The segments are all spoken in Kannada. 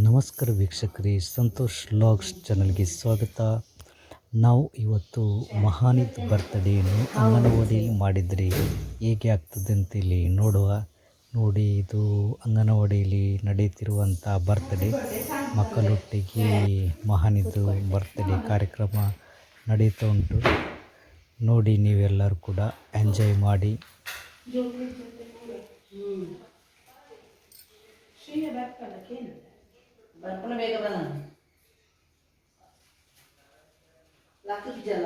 ನಮಸ್ಕಾರ ವೀಕ್ಷಕರೇ, ಸಂತೋಷ್ ಲಾಗ್ಸ್ ಚಾನಲ್ಗೆ ಸ್ವಾಗತ. ನಾವು ಇವತ್ತು ಮಹಾನಿದ್ ಬರ್ತ್ಡೇಯನ್ನು ಅಂಗನವಾಡಿಯಲ್ಲಿ ಮಾಡಿದರೆ ಹೇಗೆ ಆಗ್ತದೆ ಅಂತೇಳಿ ನೋಡುವ. ನೋಡಿ, ಇದು ಅಂಗನವಾಡಿಯಲ್ಲಿ ನಡೆಯುತ್ತಿರುವಂಥ ಬರ್ತ್ಡೇ. ಮಕ್ಕಳೊಟ್ಟಿಗೆ ಮಹಾನಿದ್ ಬರ್ತ್ಡೇ ಕಾರ್ಯಕ್ರಮ ನಡೀತಾ ಉಂಟು. ನೋಡಿ, ನೀವೆಲ್ಲರೂ ಕೂಡ ಎಂಜಾಯ್ ಮಾಡಿ. ಬರ್ಪಣ ಬೇಗ ಬರೋಣ. ಲಕ್ಕಕ್ಕೆ ಜಲ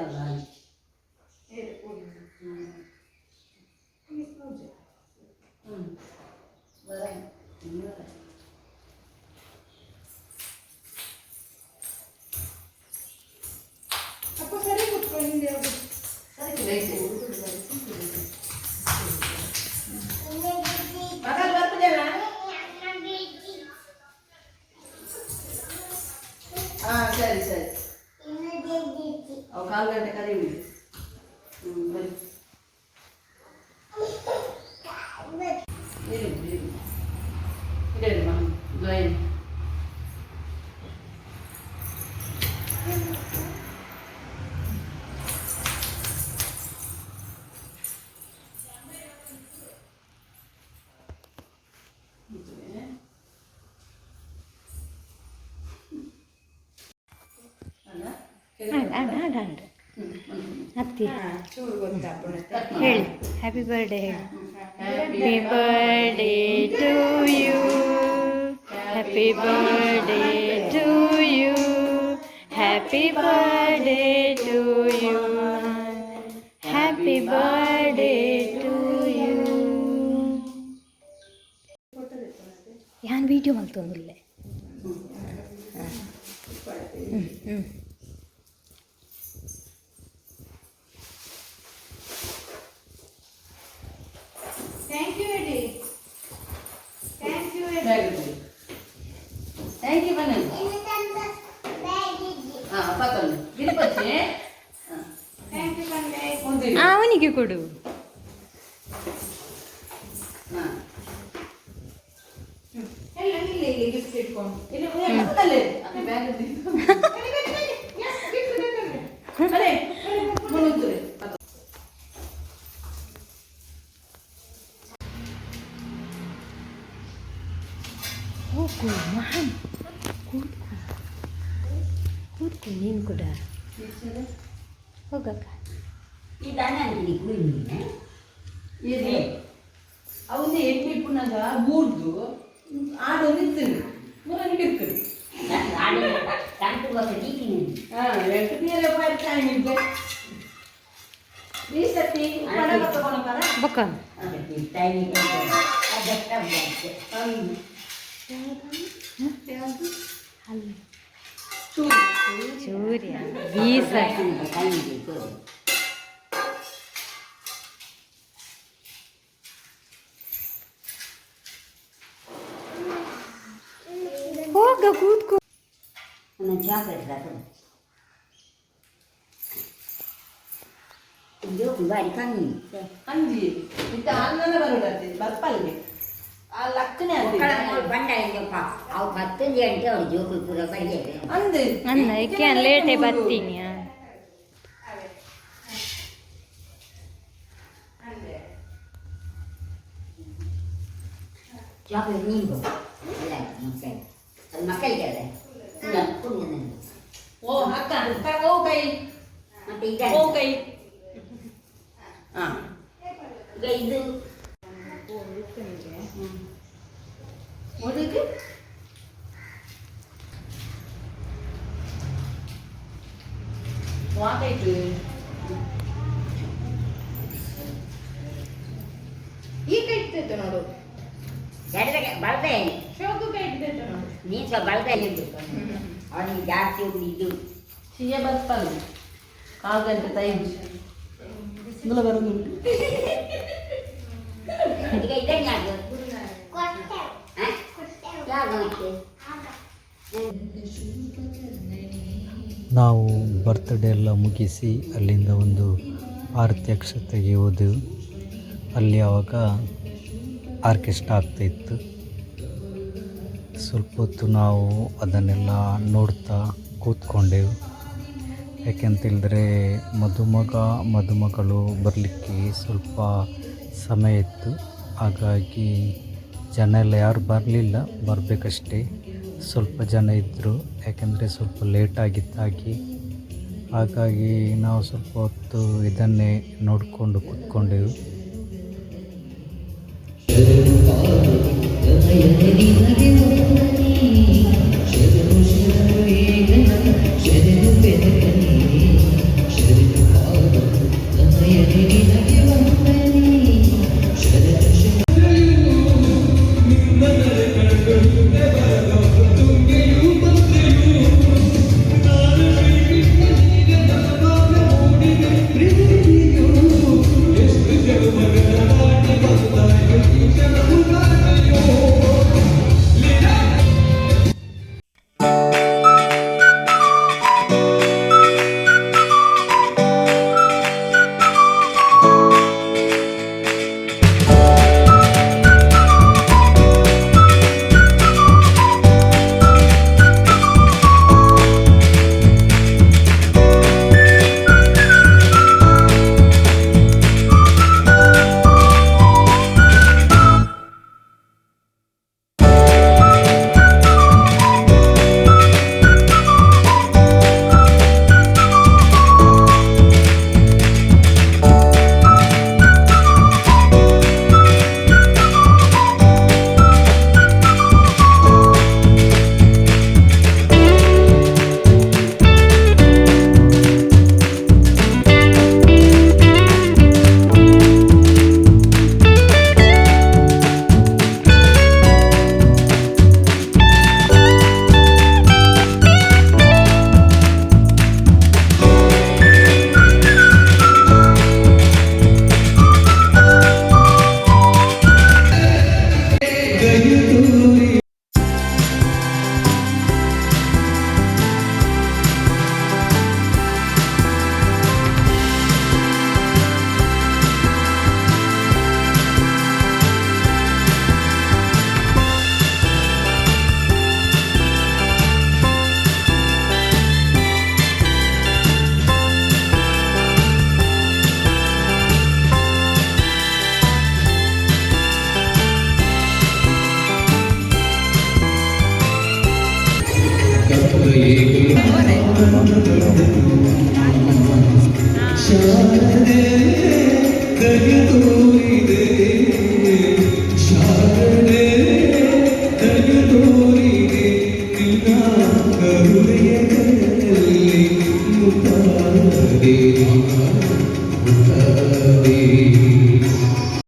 ಅಪ್ಪ ಸರಿ ಕೂತ್ಕೊಂಡು ಸರಿ ಸರಿ ಅವು 4 ಗಂಟೆ ಕರೀವಿ. ಬನ್ನಿ ಇಡೇರಿ ಮಾ ಗಾಯನ್ ಹತ್ತಿ ಹೇಳಿ ಹ್ಯಾಪಿ ಬರ್ಡೇ ಹೇಳಿ. Happy birthday to you, happy birthday to you, happy birthday to you, happy birthday to you. ಯಾನ್ ವಿಡಿಯೋ ಮಾಡ್ತೊಂದಿಲ್ಲ. ಥ್ಯಾಂಕ್ ಯು ಹೇಳಿ. ಥ್ಯಾಂಕ್ ಯು ಥ್ಯಾಂಕ್ ಯು ಬನ್ನಿ. ಹಾಂ ಪತ್ತೊಂದು ಗಿರಿಪಚ್ಚಿ. ಅವನಿಗೆ ಕೊಡು. ಹಾಂ ಎಲ್ಲ ಇಲ್ಲಿ ಗಿಫ್ಟ್ ಇಟ್ಕೊಂಡು ಇಲ್ಲಿ ಪಕ್ಕದಲ್ಲೇ ಬ್ಯಾಗ್ ಅದೇ ಮುನ್ನೂರು. ಹೋಗು ಮಹಾನ್, ಕೂತ್ಕೊ ನೀನು ಕೂಡ ಹೋಗಕ್ಕ. ಅವನ್ನ ಎಣ್ಣೆ ಪುನಗ ಮೂರ್ದು ಆಡು ನಿಂತೀನಿ ಮೂರನ್ನು ಬಿಡ್ತೀನಿ. ಬೊಕ್ಕ ಚೂರ್ಯ ಬೀಸ ಹೋಗ ಕೂತ್ಕೋ. ಅಂಜಿ ಇತ್ತ ಅನ್ನನ ಬರೋಡತ್ತೆ ಬರ್ಪಲ್ಗೆ ಆ ಲಕ್ಕನೆ ಅಂದೆ ನನ್ನ ಏಕೆ ಲೇಟೇ ಬರ್ತೀನಿ. ಓ ಅಕ್ಕ ಓ ಕೈ ಓ ಕೈ. ಹಾಂ ಇದು ಮೊದಲಿಗೆ ವಾಕಾಯ್ತು. ಈ ಕೈ ಇಡ್ತೈತೆ ನೋಡು, ಬಳದೆ ಶೋಕು ಕೈ ಇಡ್ತೈತೆ ನೋಡು. ನೀನು ಸ್ವಲ್ಪ ಬಳದೆ ಅವನಿಗೆ ಜಾಸ್ತಿ ಇದು ಸಿಹಿ ಬರ್ಪಲ್ಲ 4 ಗಂಟೆ ಟೈಮ್ ಮುಲ ಬರೋದು. ಈಗ ಇದ್ದಂಗೆ ಆಗ ನಾವು ಬರ್ತ್ಡೇ ಎಲ್ಲ ಮುಗಿಸಿ ಅಲ್ಲಿಂದ ಒಂದು ಆರತಿ ಅಕ್ಷತೆಗೆ ಹೋದೆವು. ಅಲ್ಲಿ ಆವಾಗ ಆರ್ಕೆಸ್ಟ್ರಾ ಆಗ್ತಾಯಿತ್ತು. ಸ್ವಲ್ಪ ಹೊತ್ತು ನಾವು ಅದನ್ನೆಲ್ಲ ನೋಡ್ತಾ ಕೂತ್ಕೊಂಡೆವು. ಯಾಕೆಂತೇಳಿದ್ರೆ ಮದುಮಗಳು ಬರಲಿಕ್ಕೆ ಸ್ವಲ್ಪ ಸಮಯ ಇತ್ತು. ಹಾಗಾಗಿ ಜನ ಎಲ್ಲ ಯಾರು ಬರಲಿಲ್ಲ, ಬರಬೇಕಷ್ಟೇ. ಸ್ವಲ್ಪ ಜನ ಇದ್ದರು, ಯಾಕೆಂದರೆ ಸ್ವಲ್ಪ ಲೇಟಾಗಿದ್ದಾಗಿ. ಹಾಗಾಗಿ ನಾವು ಸ್ವಲ್ಪ ಹೊತ್ತು ಇದನ್ನೇ ನೋಡಿಕೊಂಡು ಕೂತ್ಕೊಂಡೆವು. ಕರುಣೆಯ ಕಣ್ಣಲ್ಲಿ ಮುತ್ತಾದೆ